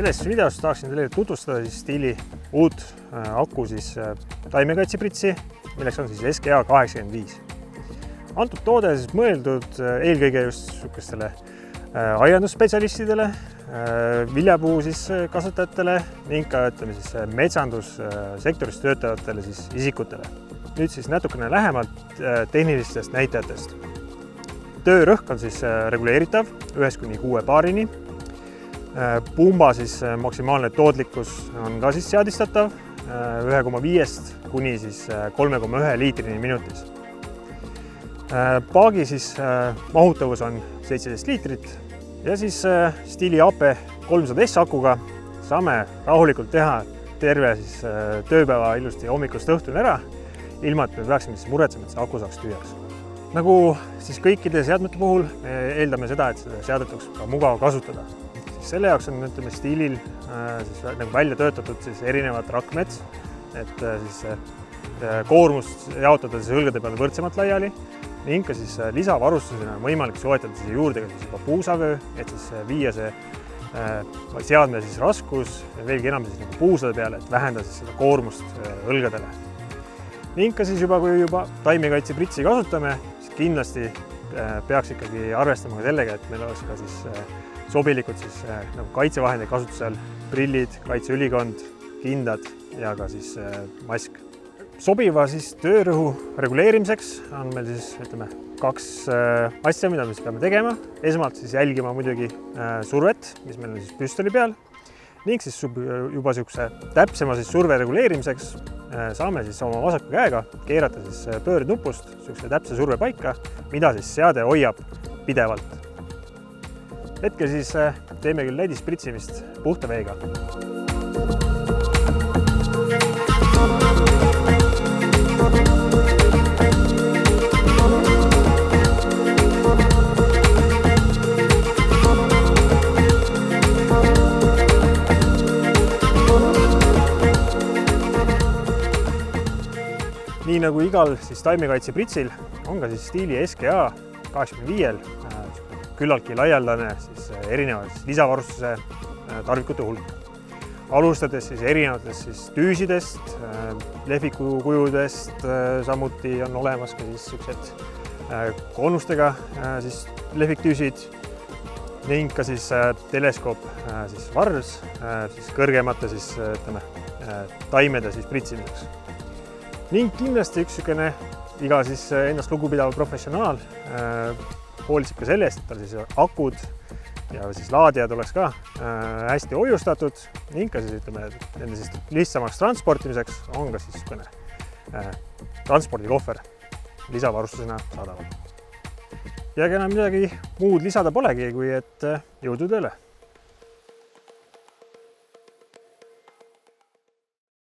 Selles videos tahaksin teile tutvustada Stiili uut aku taimekaitsepritsi, milleks on SGA 85. Antud toode mõeldud eelkõige just sukestele aiandusspetsialistidele, viljapuu kasutajatele ning ka metsandussektoris töötavatele isikutele. Nüüd natukene lähemalt tehnilistest näitajatest. Töörõhk on reguleeritav 1–6 baarini. Pumba maksimaalne tootlikkus on ka seadistatav 1,5 kuni 3,1 liitrini minutis. Paagi mahutavus on 17 liitrit ja Stiili AP300S akuga saame rahulikult teha terve tööpäeva ilusti hommikust õhtuni ära, ilma et me peaksime muretsema, et see aku saaks tühjaks. Nagu kõikide seadmete puhul eeldame seda, et seda seadet oleks ka mugav kasutada. Selle jaoks on Stiilil välja töötatud erinevad rakmed, et koormust jaotada õlgade peale võrdsemalt laiali ning ka lisavarustusena on võimalik soetada juurde ka puusavöö, et viia see seadme raskus veelgi enam puusade peale, et vähendada seda koormust õlgadele. Ning ka kui taimekaitsepritsi kasutame, kindlasti peaks ikkagi arvestama ka sellega, et meil oleks ka sobilikud kaitsevahendid kasutusel, prillid, kaitseülikond, kindad ja ka mask. Sobiva töörõhu reguleerimiseks on meil kaks asja, mida me peame tegema. Esmalt jälgima muidugi survet, mis meil on püstoli peal, ning juba täpsema surve reguleerimiseks saame oma vasaku käega keerata pöördnupust täpse surve paika, mida seade hoiab pidevalt. Hetkel teeme küll lädispritsimist puhta veega. Nii nagu igal taimekaitsepritsil on ka Stiili SGA 85-l küllaltki laialdane erinevad lisavarustuse tarvikute hulk. Alustades erinevatest tüüsidest, lehvikukujudest, samuti on olemas ka konustega lehviktüüsid ning ka teleskoop vars kõrgemate taimede pritsimiseks. Ning kindlasti üks iga ennast lugupidav professionaal hoolitseb ka selle eest, et tal akud ja laadijad oleks ka hästi hoiustatud ning ka nende lihtsamaks transportimiseks on ka transpordikohver lisavarustusena saadaval. Ja enam midagi muud lisada polegi, kui et jõudu tööle!